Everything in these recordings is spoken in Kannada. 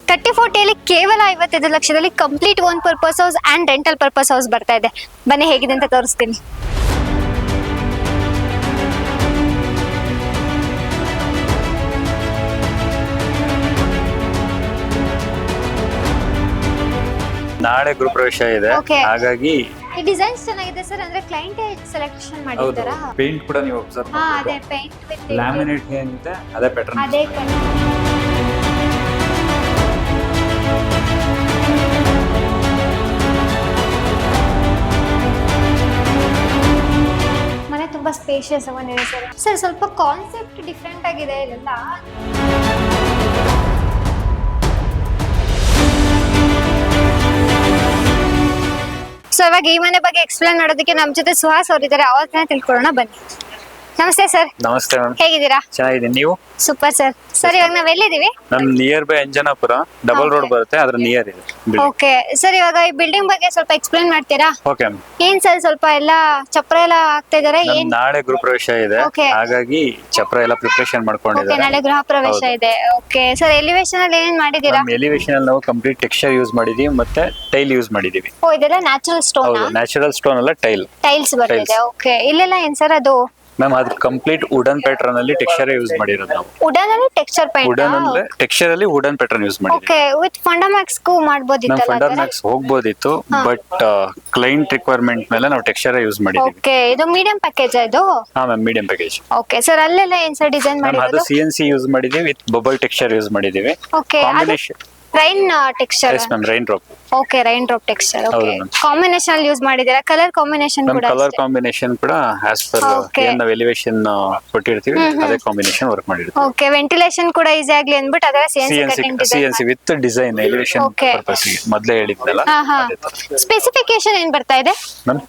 3040 ಕೇವಲ 55 ಲಕ್ಷದಲ್ಲಿ complete own purpose house and rental purpose house ಬರ್ತಾ ಇದೆ. ಬನ್ನಿ ಹೇಗಿದೆ ಅಂತ ತೋರಿಸ್ತೀನಿ. ನಾಳೆ ಗೃಹ ಪ್ರವೇಶ ಇದೆ, Okay. ಹಾಗಾಗಿ ಈ ಡಿಸೈನ್ಸ್ ಚೆನ್ನಾಗಿದೆ ಸರ್. ಅಂದ್ರೆ ಕ್ಲೈಂಟ್ ಸೆಲೆಕ್ಷನ್ ಮಾಡಿರ್ತಾರಾ? ಪೇಂಟ್ ಕೂಡ ನೀವು ಅಬ್ಸರ್ವ್ ಹಾ, ಅದೇ ಪೇಂಟ್ ವಿತ್ ಲ್ಯಾಮಿನೇಟ್ ಏನಿದೆ ಅದೇ ಪ್ಯಾಟರ್ನ್. ಅದೇ ಕಲರ್. ಮನೆ ತುಂಬಾ ಸ್ಪೇಷಿಯಸ್ ಆಗಿದೆ ಸರ್. ಸರ್ ಸ್ವಲ್ಪ ಕಾನ್ಸೆಪ್ಟ್ ಡಿಫ್ರೆಂಟ್ ಆಗಿದೆ ಇಲ್ಲೆಲ್ಲ. ಸೊ ಇವಾಗ ಈ ಮನೆ ಬಗ್ಗೆ ಎಕ್ಸ್ಪ್ಲೇನ್ ಮಾಡೋದಕ್ಕೆ ನಮ್ಮ ಜೊತೆ ಸುಹಾಸ್ ಅವರು ಇದ್ದಾರೆ. ಅವ್ರನ್ನ ತಿಳ್ಕೊಳ್ಳೋಣ ಬನ್ನಿ. ನಮಸ್ತೆ ಸರ್. ನಮಸ್ತೆ ಮ್ಯಾಮ್, ಹೇಗಿದ್ದೀರಾ? ಚೆನ್ನಾಗಿದ್ದೀನಿ. ನೀವು? Super sir. ಸರ್ ಇವಾಗ ನಾವ್ ಎಲ್ಲಿದ್ದೀವಿ? ನಮ್ near by Anjanapura double Okay. Road ಬರುತ್ತೆ, ಅದ್ರ ನಿಯರ್ ಇದೆ. ಓಕೆ ಸರ್, ಇವಾಗ ಈ ಬಿಲ್ಡಿಂಗ್ ಬಗ್ಗೆ ಸ್ವಲ್ಪ ಎಕ್ಸ್ಪ್ಲೇನ್ ಮಾಡ್ತೀರಾ? ಓಕೆ, ಏನ್ ಸರ್ ಸ್ವಲ್ಪ ಎಲ್ಲ ಚಪ್ರ ಎಲ್ಲ ಆಗ್ತಾ ಇದಾರೆ? ಏನ್? ನಾಳೆ ಗೃಹ ಪ್ರವೇಶ ಇದೆ, Okay. ಹಾಗಾಗಿ ಚಪ್ರ ಎಲ್ಲ ಪ್ರಿಪರೇಷನ್ ಓಕೆ, ಮಾಡ್ಕೊಂಡಿದ್ದಾರೆ. ನಾಳೆ ಗೃಹ ಪ್ರವೇಶ ಹೌದು. ಇದೆ. ಓಕೆ ಸರ್, ಎಲಿವೇಶನ್ ಅಲ್ಲಿ ಏನೇನ್ ಮಾಡಿದೀರಾ? ಎಲಿವೇಶನ್ ಅಲ್ಲಿ ನಾವು ಕಂಪ್ಲೀಟ್ ಟೆಕ್ಸ್ಚರ್ ಯೂಸ್ ಮಾಡಿದೀವಿ, ಮತ್ತೆ ಟೈಲ್ ಯೂಸ್ ಮಾಡಿದೀವಿ. ಓ, ಇದೆಲ್ಲ ನ್ಯಾಚುರಲ್ ಸ್ಟೋನ್? ಹೌದು, ನ್ಯಾಚುರಲ್ ಸ್ಟೋನ್ ಅಲ್ಲ, ಟೈಲ್. ಟೈಲ್ಸ್ ಬರ್ತಿದೆ. Tiles. ಓಕೆ, ಇಲ್ಲೆಲ್ಲ ಏನ್ ಸರ್ ಅದು? ಮ್ಯಾಮ್ ಅದು ಕಂಪ್ಲೀಟ್ ವುಡನ್ ಪ್ಯಾಟರ್ನ್ ಅಲ್ಲಿ ಟೆಕ್ಸ್ಚರ್ ಯೂಸ್ ಮಾಡಿರೋದು ನಾವು. ವುಡನ್ ಅಲ್ಲಿ ಟೆಕ್ಸ್ಚರ್ ಪೇಂಟ್? ವುಡನ್ ಅಂದ್ರೆ ಟೆಕ್ಸ್ಚರ್ ಅಲ್ಲಿ ವುಡನ್ ಪ್ಯಾಟರ್ನ್ ಯೂಸ್ ಮಾಡಿದ್ವಿ. ಓಕೆ, ವಿತ್ ಫಂಡಮ್ಯಾಕ್ಸ್ ಗೂ ನಮ್ ಮಾಡ್ಬೋದಿತ್ತಲ್ಲ? ಫಂಡರ್ ಮ್ಯಾಕ್ಸ್ ಹೋಗ್ಬೋದಿತ್ತು, ಬಟ್ ಕ್ಲೈಂಟ್ ರಿಕ್ವೈರ್ಮೆಂಟ್ ಮೇಲೆ ನಾವು ಟೆಕ್ಸ್ಚರ್ ಯೂಸ್ ಮಾಡಿದ್ವಿ. ಓಕೆ, ಇದು ಮೀಡಿಯಂ ಪ್ಯಾಕೇಜ್ ಇದು? ಹಾ ma'am, medium package. Okay sir, ಅಲ್ಲೆಲ್ಲ ಏನ್ ಸರ್ ಡಿಸೈನ್ ಮ್ಯಾಮ್ ಅದು ಮಾಡಿರೋದು? CNC ಯೂಸ್ ಮಾಡಿದೀವಿ, ವಿತ್ ಬಬಲ್ ಟೆಕ್ಸ್ಚರ್ ಯೂಸ್ ಮಾಡಿದೀವಿ. Okay, combination. Rain texture? Yes ma'am, rain drop. Okay, rain drop texture. Okay, ಹೌದು ma'am. ಕಾಂಬಿನೇಷನ್ ಅಲ್ಲಿ ಯೂಸ್ ಮಾಡಿದೀರಾ? ಕಲರ್ ಕಾಂಬಿನೇಷನ್ ನಮ್ ಕೂಡ ಕಲರ್ ಅಷ್ಟೇ? ಕಾಂಬಿನೇಷನ್ ಕೂಡ ಆಸ್ ಪರ್ Okay. ಏನ್ ನಾವು ಎಲಿವೇಶನ್ ಕೊಟ್ಟಿರ್ತೀವಿ ಅದೇ ಕಾಂಬಿನೇಷನ್ ವರ್ಕ್ ಮಾಡಿರ್ತೀವಿ. ಓಕೆ, ವೆಂಟಿಲೇಷನ್ ಕೂಡ ಈಸಿ ಆಗ್ಲಿ ಅಂದ್ಬಿಟ್ಟು ಅದರ CNC cutting design. CNC with design elevation Okay. Purpose ಮೊದಲೇ ಹೇಳಿದ್ನಲ್ಲ. ಸ್ಪೆಸಿಫಿಕೇಶನ್ ಏನ್ ಬರ್ತಾ ಇದೆ? ನಮ್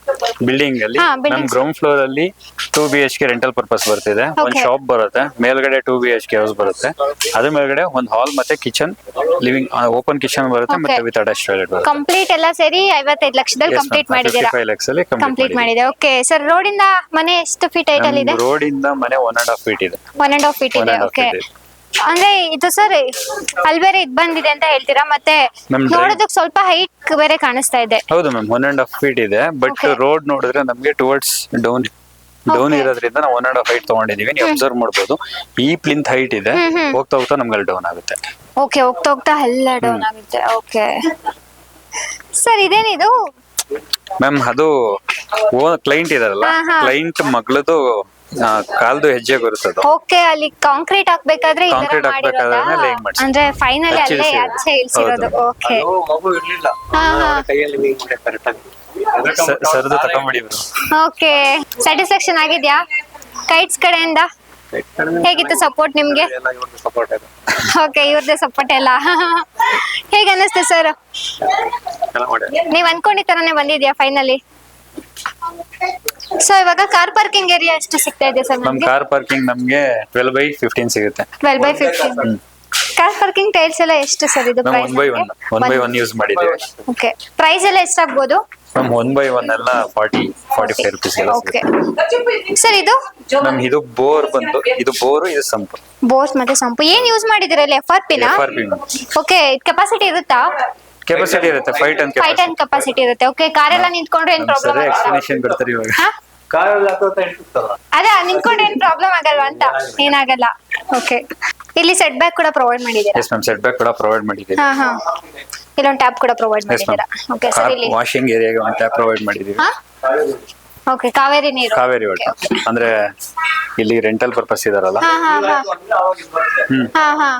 ಬಿಲ್ಡಿಂಗ್ ಅಲ್ಲಿ ಹಾ, ನಮ್ building. ಗ್ರೌಂಡ್ ಫ್ಲೋರ್ ಅಲ್ಲಿ 2 BHK ರೆಂಟಲ್ ಪರ್ಪಸ್ ಬರ್ತಿದೆ. ಒಂದ್ Okay. ಶಾಪ್ ಬರುತ್ತೆ, ಮೇಲ್ಗಡೆ 2 BHK ಹೌಸ್ ಬರುತ್ತೆ, ಅದ್ರ ಮೇಲ್ಗಡೆ ಒಂದ್ ಹಾಲ್ ಮತ್ತೆ ಕಿಚನ್, ಲಿವಿಂಗ್ ಓಪನ್ ಕಿಚನ್ ಬರುತ್ತೆ, Okay. ಮತ್ತೆ ವಿತ್ ಅಟ್ಯಾಚ್ ಟಾಯ್ಲೆಟ್ ಬರುತ್ತೆ. ಕಂಪ್ಲೀಟ್ ಎಲ್ಲ ಸೇರಿ 55 ಲಕ್ಷದಲ್ಲಿ ಕಂಪ್ಲೀಟ್ ಮಾಡಿದೀರಾ? 55 lakhs ಅಲ್ಲಿ ಕಂಪ್ಲೀಟ್ ಮಾಡಿದೆ. ಓಕೆ ಸರ್, ರೋಡ್ ಇಂದ ಮನೆ ಎಷ್ಟು ಫೀಟ್ ಹೈಟ್ ಅಲ್ಲಿ ಇದೆ? ರೋಡ್ ಇಂದ ಮನೆ 1.5 feet ಇದೆ. 1.5 feet ಇದೆ. 1.5 ಓಕೆ, feet ಇದೆ. ಅಂದ್ರೆ ಇದು ಸರ್ ಅಲ್ಲಿ ಬೇರೆ ಇದ್ ಬಂದಿದೆ ಅಂತ ಹೇಳ್ತೀರಾ? ಮತ್ತೆ ನಮ್ ನೋಡೋದಕ್ಕೆ ಸ್ವಲ್ಪ ಹೈಟ್ ಬೇರೆ ಕಾಣಿಸ್ತಾ ಇದೆ. ಹೌದು ಮ್ಯಾಮ್, 1.5 feet ಇದೆ, ಬಟ್ Okay. ರೋಡ್ ನೋಡಿದ್ರೆ ನಮ್ಗೆ ಟುವರ್ಡ್ಸ್ ಡೌನ್ Okay. ಇರೋದ್ರಿಂದ ನಾವು 1.5 height ತಗೊಂಡಿದೀವಿ. ನೀವು ಅಬ್ಸರ್ವ್ ಮಾಡ್ಬೋದು, ಈ ಪ್ಲಿಂತ್ ಹೈಟ್ ಇದೆ, ಹೋಗ್ತಾ ಹೋಗ್ತಾ ನಮ್ಗೆ ಅಲ್ಲಿ ಡೌನ್ ಆಗುತ್ತೆ. ಓಕೆ, ಹೋಗ್ತಾ ಹೋಗ್ತಾ ಎಲ್ಲ ಡೌನ್ ಆಗುತ್ತೆ. ಓಕೆ ಸರ್, ಇದೇನಿದು? ಮ್ಯಾಮ್ ಅದು ಕ್ಲೈಂಟ್ ಇದಾರಲ್ಲ, ಹಾ, ಹಾ. ಕ್ಲೈಂಟ್ ಮಗಳದು ಕಾಲ್ದು ಹೆಜ್ಜೆ ಬರುತ್ತದು. ಓಕೆ, ಅಲ್ಲಿ ಕಾಂಕ್ರೀಟ್ ಹಾಕ್ಬೇಕಾದ್ರೆ ಈ ತರ Concrete ಮಾಡಿರೋದಾ? ಹಾಕ್ಬೇಕಾದ್ರೆ laying ಮಾಡ್ಸಿ. ಅಂದ್ರೆ ಫೈನಲ್ ಅಲ್ಲೇ ಹಚ್ಚಿಡ್ಸಿರೋದು. ಅಚ್ಚೆ ಇಳಿಸಿರೋದು. ಹೌದು. ಓಕೆ, ಮಗು ಇರ್ಲಿಲ್ಲ, ಹಾ ಹಾ. ಕೈಯಲ್ಲಿ ಮೀನ್ ಮಾಡಿ ಕರೆಕ್ಟ್ ಆಗಿ ಸರ್ದು ತಕೊಂಬಿಡಿ ಬ್ರೋ. ಓಕೆ, ಸ್ಯಾಟಿಸ್ಫ್ಯಾಕ್ಷನ್ ಆಗಿದ್ಯಾ ಕೈಟ್ಸ್ ಕಡೆಯಿಂದ? ಹೇಗಿತ್ತು ಸಪೋರ್ಟ್ ನಿಮ್ಗೆ? ಎಲ್ಲ ಇವ್ರದ್ದು ಸಪೋರ್ಟ್ ಇದೆ. ಓಕೆ, ಇವ್ರದ್ದೇ ಸಪೋರ್ಟ್ ಎಲ್ಲ. ಹೇಗೆ ಅನ್ನಿಸ್ತು ಸರ್? ಎಲ್ಲ ಮಾಡಿ ನೀವ್ ಅನ್ಕೊಂಡಿದ್ ತರಾನೇ ಬಂದಿದ್ಯಾ ಫೈನಲಿ? ಸೊ ಇವಾಗ ಕಾರ್ ಪಾರ್ಕಿಂಗ್ ಏರಿಯಾ ಎಷ್ಟು ಸಿಗ್ತಾ ಇದೆ ಸರ್ ನಮ್ ನಮ್ಗೆ? ಕಾರ್ ಪಾರ್ಕಿಂಗ್ ನಮ್ಗೆ 12/15 ಸಿಗುತ್ತೆ. 12/15. ಕಾರ್ ಪಾರ್ಕಿಂಗ್ ಟೈಲ್ಸ್ ಎಲ್ಲ ಎಷ್ಟು ಸರ್ ಇದು ನಾವು ಪ್ರೈಸ್? 1/1 ಯೂಸ್ ಮಾಡಿದೀವಿ. ಓಕೆ, ಪ್ರೈಸ್ ಎಲ್ಲ ಎಷ್ಟಾಗ್ಬೋದು? ನಮ್ 1/1 ಎಲ್ಲ 45 rupees ಎಲ್ಲ ಓಕೆ ಸರ್, ಇದು ನಮ್ ಇದು ಬೋರ್ ಬಂದು, ಇದು ಬೋರ್, ಇದು ಸಂಪು. ಬೋಸ್ ಮತ್ತೆ ಸಂಪು ಏನ್ ಯೂಸ್ ಮಾಡಿದಿರ ಇಲ್ಲಿ? FRP ನ? FRP ಓಕೆ, ಕೆಪಾಸಿಟಿ ಇರುತ್ತಾ? ಕೆಪಾಸಿಟಿ ಇರುತ್ತೆ, 5 ton 5 ಟನ್ ಕೆಪಾಸಿಟಿ ಇರುತ್ತೆ. ಓಕೆ, ಕಾರೆಲ್ಲ ನಿಂತ್ಕೊಂಡ್ರೆ ಏನ್ ಪ್ರಾಬ್ಲಮ್ ಆಗಲ್ಲ? ಎಕ್ಸ್ಪ್ಲನೇಷನ್ ಕೊಡ್ತಾರೆ ಇವಾಗ. ಕಾರಲ್ಲಿ ಹಾಕೋತ ಇರ್ತಲ್ಲ. ಅದೇ ನಿಂತ್ಕೊಂಡ್ರೆ ಏನ್ ಪ್ರಾಬ್ಲಮ್ ಆಗಲ್ವಾ ಅಂತ? ಏನಾಗಲ್ಲ. ಓಕೆ, ಇಲ್ಲಿ ಸೆಟ್ ಬ್ಯಾಕ್ ಕೂಡ ಪ್ರೊವೈಡ್ ಮಾಡಿದೀರಾ? ಎಸ್ ಮ್ಯಾಮ್, ಸೆಟ್ ಬ್ಯಾಕ್ ಕೂಡ ಪ್ರೊವೈಡ್ ಮಾಡಿದ್ದೀವಿ. ಹಾ ಹಾ, ಇಲ್ಲೊಂದು ಟ್ಯಾಪ್ ಕೂಡ ಪ್ರೊವೈಡ್ ಎಸ್ ಮ್ಯಾಮ್, ಮಾಡಿದೀರಾ? ಓಕೆ ಸರ್, ಇಲ್ಲಿ ವಾಷಿಂಗ್ ಏರಿಯಾಗೆ ಒಂದು ಟ್ಯಾಪ್ ಪ್ರೊವೈಡ್ ಮಾಡಿದ್ದೀವಿ. ಹಾ, ಓಕೆ, ಕಾವೇರಿ ನೀರು. ಕಾವೇರಿ ವಾಟರ್ ಅಂದ್ರೆ ಇಲ್ಲಿ ರೆಂಟಲ್ ಪರ್ಪಸ್ ಇದಾರಲ್ಲ. ಹಾ ಹಾ ಹಾ ಹಾ ಹಾ.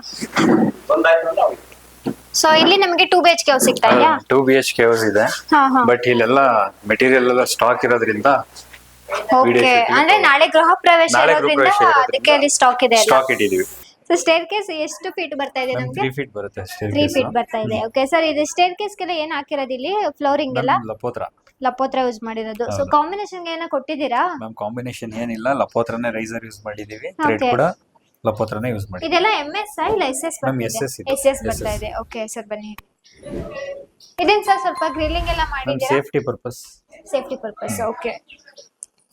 ಸೊ ಇಲ್ಲಿ ನಮಗೆ 2 BHK ಹೌಸ್ ಸಿಗ್ತಾ ಇದೆಯಾ? 2 BHK ಹೌಸ್ ಇದೆ, ಹಾ ಹಾ. ಬಟ್ ಇಲ್ಲೆಲ್ಲ ಮೆಟೀರಿಯಲ್ ಎಲ್ಲ ಸ್ಟಾಕ್ ಇರೋದ್ರಿಂದ ಓಕೆ, ಅಂದ್ರೆ ನಾಳೆ ಗೃಹ ಪ್ರವೇಶ ನಾಳೆ ಗೃಹ ಇರೋದ್ರಿಂದ ಪ್ರವೇಶ ಇರೋದ್ರಿಂದ ಅದಕ್ಕೆ ಅಲ್ಲಿ ಸ್ಟಾಕ್ ಇದೆ ಅಲ್ಲ? ಸ್ಟಾಕ್ ಇಟ್ಟಿದೀವಿ. ಸೊ ಸ್ಟೇರ್ ಕೇಸ್ ಎಷ್ಟು ಫೀಟ್ ಬರ್ತಾ ಇದೆ ನಮ್ಗೆ? 3 feet ಬರುತ್ತೆ. 3 ಫೀಟ್ ಬರ್ತಾ ಇದೆ. ಓಕೆ ಸರ್, ಇದು ಸ್ಟೇರ್ ಕೇಸ್ಗೆಲ್ಲ ಏನ್ ಹಾಕಿರೋದು ಇಲ್ಲಿ? ಫ್ಲೋರಿಂಗ್ ಎಲ್ಲ ಲಪೋತ್ರ ಲಪೋತ್ರ ಯೂಸ್ ಮಾಡಿರೋದು. ಸೊ ಹೌದು. ಕಾಂಬಿನೇಷನ್ ಏನೋ ಕೊಟ್ಟಿದ್ದೀರಾ? ಮ್ಯಾಮ್ ಕಾಂಬಿನೇಷನ್ ಏನಿಲ್ಲ, ಲಪೋತ್ರನೇ ರೈಸರ್ ಯೂಸ್ ಮಾಡಿದೀವಿ, ಥ್ರೆಡ್ Okay. ಕೂಡ ಲಪೋತ್ರನೇ ಯೂಸ್ ಮಾಡಿದೀವಿ. ಇದೆಲ್ಲ MS ಇಲ್ಲ SS Ma'am, ಬರ್ತಿದೆ? SS ಇದೆ. SS ಬರ್ತಾ ಇದೆ. ಓಕೆ ಸರ್, ಬನ್ನಿ. ಇದೇನ್ ಸರ್ ಸ್ವಲ್ಪ ಗ್ರಿಲ್ಲಿಂಗ್ ಎಲ್ಲ ಮ್ಯಾಮ್ ಮಾಡಿದ್ದೀರಾ? Safety purpose. Safety purpose. Okay,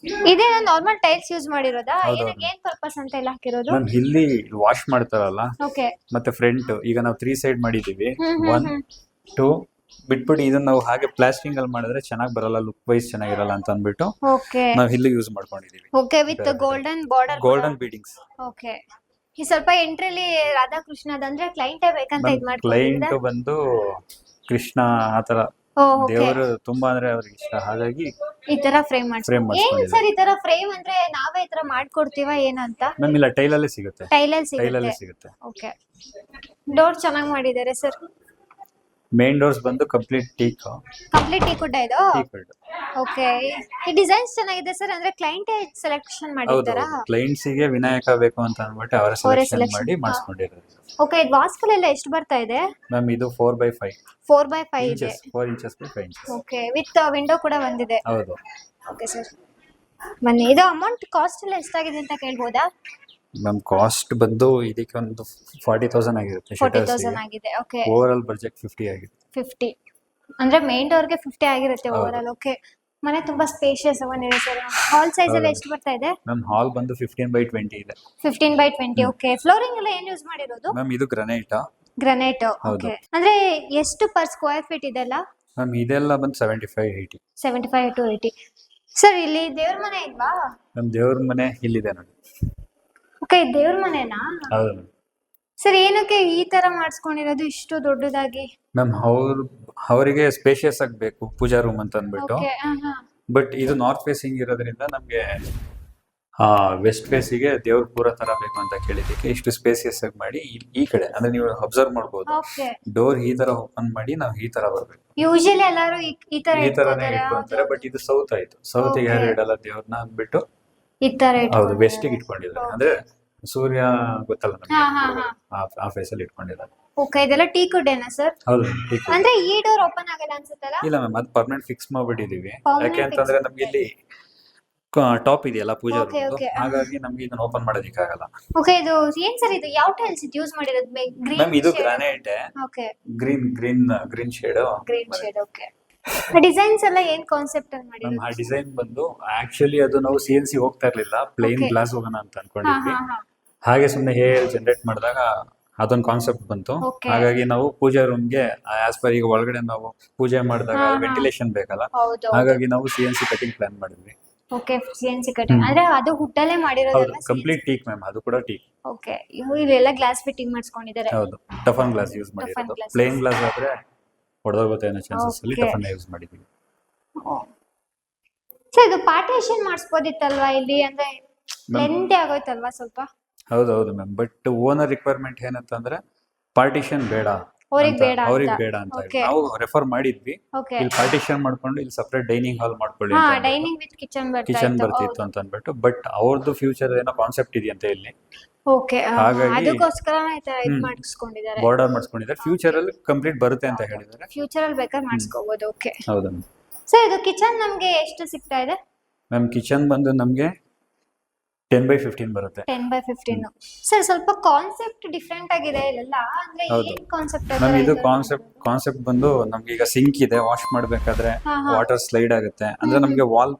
ಇದೇನಾ ನಾರ್ಮಲ್ ಟೈಲ್ಸ್ ಯೂಸ್ ಮಾಡಿರೋದಾ? ಹೌದು, ಏನಕ್ಕೆ ಏನ್ ಪರ್ಪಸ್ ಅಂತ ಎಲ್ಲ ಹಾಕಿರೋದು? ಮ್ಯಾಮ್ ಇಲ್ಲಿ ವಾಶ್ ಮಾಡ್ತಾರಲ್ಲ, ಓಕೆ. ಮತ್ತೆ ಫ್ರಂಟ್ ಈಗ ನಾವು 3 ಸೈಡ್ ಮಾಡಿದೀವಿ. ಹ್ಮ್, 1 2 ಬಿಟ್ಬಿಟ್ಟು ಇದನ್ನ ನಾವು ಹಾಗೆ ಪ್ಲಾಸ್ಟಿಂಗ್ ಅಲ್ಲಿ ಮಾಡಿದ್ರೆ ಚೆನ್ನಾಗಿ ಬರಲ್ಲ, ಲುಕ್ ವೈಸ್ ಚೆನ್ನಾಗಿರಲ್ಲ ಅಂತ ಅಂದ್ಬಿಟ್ಟು ಓಕೆ. ನಾವು ಇಲ್ಲಿ ಯೂಸ್ ಮಾಡ್ಕೊಂಡಿದೀವಿ. Okay, with golden border. Golden beadings. Okay. ಈ ಸ್ವಲ್ಪ ಎಂಟ್ರಿಲಿ ರಾಧಾಕೃಷ್ಣದಂದ್ರೆ ಕ್ಲೈಂಟೇ ಬೇಕಂತ ಇದ್ ಕ್ಲೈಂಟ್ ಮಾಡ್ಕೊಂಡಿದ್ದೀರಾ? ಬಂದು ಕೃಷ್ಣ ಆತರ ಓಕೆ. ದೇವರು ತುಂಬಾ ಅಂದ್ರೆ ಅವ್ರಿಗೆ ಇಷ್ಟ, ಹಾಗಾಗಿ ಈ ತರ ಫ್ರೇಮ್ Frame ಏನ್ ಮಾಡ್ಸ್ಕೊಂಡಿದ್ದೀವಿ. ಸರ್ ಈ ತರ ಫ್ರೇಮ್ ಅಂದ್ರೆ ನಾವೇ ಈ ತರ ಮಾಡ್ಕೊಡ್ತೀವ ಏನಂತ? ಮ್ಯಾಮ್ ಇಲ್ಲ ಟೈಲಲ್ಲೇ ಸಿಗುತ್ತೆ. ಟೈಲಲ್ಲಿ ಸಿಗುತ್ತೆ. ಓಕೆ. ಡೋರ್ ಚೆನ್ನಾಗಿ ಮಾಡಿದ್ದಾರೆ ಸರ್. ಮೇನ್ ಡೋರ್ಸ್ ಬಂದು ಕಂಪ್ಲೀಟ್ ಟೀಕ್. ಕಂಪ್ಲೀಟ್ ಟೀಕುಡ್ ಇದು. ಟೀಕ್. ಓಕೆ. ಈ ಡಿಸೈನ್ಸ್ ಚೆನ್ನಾಗಿದೆ ಸರ್. ಅಂದ್ರೆ ಕ್ಲೈಂಟ್ ಸೆಲೆಕ್ಷನ್ ಹೌದು, ಮಾಡಿದ್ದಾರಾ? ಕ್ಲೈಂಟ್ಸ್ ಗೆ ವಿನಾಯಕ ಬೇಕು ಅಂತ ಅಂದ್ಬಿಟ್ಟು ಅವರ ಸೆಲೆಕ್ಷನ್ selection. ಮಾಡಿ ಮಾಡಿಸ್ಕೊಂಡಿರೋದು. ಓಕೆ. ಇದು ವಾಸ್ಕಲ್ ಎಲ್ಲ ಎಷ್ಟು ಬರ್ತಾ ಇದೆ? ಮ್ಯಾಮ್ ಇದು 4x5 4x5 ಇದೆ. Inches, 4 inches by 5 inches. Okay. With window ಕೂಡ ಬಂದಿದೆ. ಹೌದು ಓಕೆ ಸರ್. ಬನ್ನಿ, ಇದು ಅಮೌಂಟ್ ಕಾಸ್ಟ್ ಎಲ್ಲ ಎಷ್ಟಾಗಿದೆ ಅಂತ ಕೇಳ್ಬೋದಾ? ಮ್ಯಾಮ್ ಕಾಸ್ಟ್ ಬಂದು ಇದಕ್ಕೆ ಒಂದು 40,000 ಆಗಿರುತ್ತೆ. 40,000 ಆಗಿದೆ. ಓಕೆ. ಓವರ್ ಆಲ್ ಬಜೆಟ್ 50 ಆಗಿದೆ. 50 ಅಂದ್ರೆ ಮೇನ್ ಡೋರ್ಗೆ 50 ಆಗಿರುತ್ತೆ ಹೌದು. Over all. ಓಕೆ. ಮನೆ ತುಂಬಾ ಸ್ಪೇಷಿಯಸ್ ಬಂದಿದೆ ಸರ್. ಹಾಲ್ ಸೈಜ್ ಎಲ್ಲ ಹೌದು. ಎಷ್ಟು ಬರ್ತಾ ಇದೆ? ಮ್ಯಾಮ್ ಹಾಲ್ ಬಂದು 15x20 ಇದೆ. 15x20. ಓಕೆ. ಫ್ಲೋರಿಂಗ್ ಎಲ್ಲ ಏನ್ ಯೂಸ್ ಮಾಡಿರೋದು? ಮ್ಯಾಮ್ ಇದು ಗ್ರನೈಟ್. ಗ್ರಾನೈಟ್. ಹೌದು. ಓಕೆ. ಅಂದ್ರೆ ಎಷ್ಟು ಪರ್ ಸ್ಕ್ವೇರ್ ಫೀಟ್ ಇದೆಲ್ಲ? ಮ್ಯಾಮ್ ಇದೆಲ್ಲ ಬಂದು 75-80. 75 to 80. ಸರ್ ಇಲ್ಲಿ ದೇವ್ರ ಮನೆ ಇಲ್ವಾ? ಮ್ಯಾಮ್ ದೇವ್ರ ಮನೆ ಇಲ್ಲಿದೆ ನೋಡಿ. ಓಕೆ. ದೇವ್ರ ಮನೆನಾ? ಹೌದು ಮ್ಯಾಮ್. ಸರ್ ಏನಕ್ಕೆ ಈ ತರ ಮಾಡಿಸ್ಕೊಂಡಿರೋದು ಇಷ್ಟು ದೊಡ್ಡದಾಗಿ? ಮ್ಯಾಮ್ ಅವರಿಗೆ ಸ್ಪೇಷಿಯಸ್ ಆಗಬೇಕು ಪೂಜಾ ರೂಮ್ ಅಂತ ಅಂದ್ಬಿಟ್ಟು. ಓಕೆ. ಬಟ್ ಇದು ನಾರ್ತ್ ಫೇಸಿಂಗ್ ಇರೋದ್ರಿಂದ ನಮ್ಗೆ ವೆಸ್ಟ್ ಫೇಸಿಗೆ ದೇವ್ರ ಪೂರ ತರ ಬೇಕು ಅಂತ ಕೇಳಿದಕ್ಕೆ ಇಷ್ಟು ಸ್ಪೇಸಿಯಸ್ ಆಗಿ ಮಾಡಿ ಈ ಕಡೆ ಅಂದ್ರೆ ನೀವು ಅಬ್ಸರ್ವ್ ಮಾಡ್ಬೋದು, ಓಕೆ. ಡೋರ್ ಈ ತರ ಓಪನ್ ಮಾಡಿ ನಾವು ಈ ತರ ಬರ್ಬೇಕು. ಯೂಶಲಿ ಎಲ್ಲರೂ ಈ ತರ ಈ ತರನೇ ಇಟ್ಕೋತಾರೆ. ಇಟ್ಕೊಂತಾರೆ. ಬಟ್ ಇದು ಸೌತ್ ಆಯ್ತು, ಸೌತ್ ಗೆ ಯಾರು Okay. ಇಡಲ್ಲ ದೇವ್ರನ್ನ ಅಂದ್ಬಿಟ್ಟು. ಈ ತರ ಹೌದು, ಇಟ್ಕೊಂಡಿದ್ದಾರೆ. ವೆಸ್ಟಿಗೆ ಇಟ್ಕೊಂಡಿದ್ದಾರೆ. ಅಂದ್ರೆ ಸೂರ್ಯ ಗೊತ್ತಲ್ಲ ಹಾ, ನಮ್ಗೆ, ಹಾ, ಹಾ. ಆ ಫೇಸ್ ಅಲ್ಲಿ ಇಟ್ಕೊಂಡಿದ್ದಾರೆ. ಓಕೆ. ಇದೆಲ್ಲ ಟೀ ಕುಡ್ಡೇನಾ ಸರ್? ಹೌದು ಟೀಕ್. ಅಂದ್ರೆ ಈ ಡೋರ್ ಓಪನ್ ಆಗಲ್ಲ ಅನ್ಸುತ್ತಲ್ಲ? ಇಲ್ಲ ಮ್ಯಾಮ್, ಅದು ಪರ್ಮನೆಂಟ್ ಫಿಕ್ಸ್ ಮಾಡ್ಬಿಟ್ಟಿದೀವಿ. Permanent ಯಾಕೆ ಅಂತಂದ್ರೆ fix ನಮ್ಗೆ ಇಲ್ಲಿ ಟಾಪ್ ಇದೆಯಲ್ಲ ಪೂಜಾ Okay, ರೂಮ್ದು, okay. ಹಾಗಾಗಿ ನಮ್ಗೆ ಇದನ್ನ ಓಪನ್ ಮಾಡೋದಿಕ್ಕಾಗಲ್ಲ. ಓಕೆ. ಇದು ಏನ್ ಸರ್ ಇದು? ಯಾವ ಟೈಲ್ಸ್ ಇದು ಯೂಸ್ ಮಾಡಿರೋದು? ಗ್ರೀನ್. ಮ್ಯಾಮ್ ಇದು granite, okay. Green shade. Green shade. Okay. Designs ಎಲ್ಲ ಏನ್ ಕಾನ್ಸೆಪ್ಟ್ ಅಲ್ಲಿ ಮ್ಯಾಮ್ ಆ ಮಾಡಿರೋದು? ಡಿಸೈನ್ ಬಂದು ಆಕ್ಚುಲಿ ಅದು ನಾವು CNC ಹೋಗ್ತಾ ಇರ್ಲಿಲ್ಲ, ಪ್ಲೇನ್ Okay. ಗ್ಲಾಸ್ ಹೋಗೋಣ ಅಂತ ಹಾ, ಅನ್ಕೊಂಡಿದ್ವಿ. ಹಾ, ಹಾ. ಹಾಗೆ ಸುಮ್ಮನೆ ಹೇರ್ ಜನರೇಟ್ ಮಾಡಿದಾಗ ಅದೊಂದು ಕಾನ್ಸೆಪ್ಟ್ ಬಂತು. Okay. ಹಾಗಾಗಿ ನಾವು ಪೂಜಾ ರೂಮ್ಗೆ ಆಸ್ ಪರ್ ಈಗ ಒಳಗಡೆ ನಾವು ಪೂಜೆ ಮಾಡಿದಾಗ ಹಾ, ಹಾ. ವೆಂಟಿಲೇಷನ್ ಬೇಕಲ್ಲ, ಹೌದು. ಹಾಗಾಗಿ ನಾವು CNC ಕಟಿಂಗ್ ಪ್ಲಾನ್ ಮಾಡಿದ್ವಿ. ಓಕೆ. CNC ಕಟಿಂಗ್ ಅಂದ್ರೆ ಅದು ಹುಟ್ಟಲ್ಲೇ ಹೌದು, ಮಾಡಿರೋದಲ್ಲ? ಕಂಪ್ಲೀಟ್ ಟೀಕ್ ಮ್ಯಾಮ್, ಅದು ಕೂಡ ಟೀಕ್. ಓಕೆ. ಇವೆಲ್ಲ ಗ್ಲಾಸ್ ಫಿಟ್ಟಿಂಗ್ ಮಾಡಿಸ್ಕೊಂಡಿದ್ದಾರೆ. ಹೌದು, ಟಫನ್ ಗ್ಲಾಸ್ ಯೂಸ್ ಮಾಡಿರೋದು. glass. ಪ್ಲೇನ್ ಗ್ಲಾಸ್ ಆದ್ರೆ ಹೊಡೆದೋಗುತ್ತೆ ಅನ್ನೋ ಚಾನ್ಸಸ್ ಅಲ್ಲಿ Okay. ಟಫನ್ ಯೂಸ್ ಮಾಡಿದ್ವಿ. ಸರ್ ಇದು ಪಾರ್ಟೇಷನ್ ಮಾಡಿಸ್ಬೋದಿತ್ತಲ್ವಾ ಇಲ್ಲಿ? ಅಂದ್ರೆ Ma'am. ಲೆಂತಿ ಆಗೋಯ್ತಲ್ವಾ ಸ್ವಲ್ಪ? ಹೌದು ಮ್ಯಾಮ್, ಬಟ್ ಓನರ್ ರಿಕ್ವೈರ್ಮೆಂಟ್ ಏನಂತಂದ್ರೆ ಪಾರ್ಟಿಷನ್ ಬೇಡ, ಅವ್ರಿಗೆ ಬೇಡ ಅಂತ. ಅವ್ರಿಗೆ ಬೇಡ ಅಂತ ಹೇಳಿ Okay. ನಾವು ರೆಫರ್ ಮಾಡಿದ್ವಿ. ಓಕೆ. ಇಲ್ಲಿ ಪಾರ್ಟಿಷನ್ ಮಾಡ್ಕೊಂಡು ಇಲ್ಲಿ ಸಪರೇಟ್ ಡೈನಿಂಗ್ ಹಾಲ್ ಮಾಡ್ಕೊಳ್ಳಿ ಹಾ, ಅಂತ ಡೈನಿಂಗ್ ವಿತ್ ಕಿಚನ್ ಕಿಚನ್ ಬರ್ತಾ ಬರ್ತಿತ್ತು ಇತ್ತು. ಅಂತ ಅಂದ್ಬಿಟ್ಟು. ಬಟ್ ಅವ್ರದ್ದು ಫ್ಯೂಚರ್ ಏನೋ ಕಾನ್ಸೆಪ್ಟ್ ಇದೆಯಂತೆ ಇಲ್ಲಿ, ಓಕೆ. ಹಾಗಾಗಿ- ಅದಕ್ಕೋಸ್ಕರ ಇದು ಹ್ಮ್. ಮಾಡಿಸ್ಕೊಂಡಿದ್ದಾರೆ. ಬಾರ್ಡರ್ ಮಾಡಿಸ್ಕೊಂಡಿದ್ದಾರೆ. ಫ್ಯೂಚರ್ ಅಲ್ಲಿ ಕಂಪ್ಲೀಟ್ ಬರುತ್ತೆ ಅಂತ ಹೇಳಿದ್ದಾರೆ. ಫ್ಯೂಚರ್ ಅಲ್ಲಿ ಬೇಕಾದ್ರೆ ಮಾಡಿಸ್ಕೋಬಹುದು. ಓಕೆ. ಹೌದಾ ಸರ್ ಇದು ಕಿಚನ್ ನಮ್ಗೆ ಎಷ್ಟು ಸಿಗ್ತಾ ಇದೆ? ಮ್ಯಾಮ್ ಕಿಚನ್ ಬಂದು ನಮ್ಗೆ 10x15 ಬರುತ್ತೆ. 10x15. ಸರ್ ಸ್ವಲ್ಪ ಕಾನ್ಸೆಪ್ಟ್ ಡಿಫ್ರೆಂಟ್ ಆಗಿದೆ ಇಲ್ಲೆಲ್ಲ. ಅಂದ್ರೆ ಹೌದು. ಏನ್ ಕಾನ್ಸೆಪ್ಟ್? ಮ್ಯಾಮ್ ಇದು ಕಾನ್ಸೆಪ್ಟ್ ಬಂದು ನಮ್ಗೆ ಈಗ ಸಿಂಕ್ ಇದೆ, ವಾಶ್ ಮಾಡ್ಬೇಕಾದ್ರೆ ಹಾ, ಹಾ. ವಾಟರ್ ಸ್ಲೈಡ್ ಆಗುತ್ತೆ ಅಂದ್ರೆ ನಮ್ಗೆ ವಾಲ್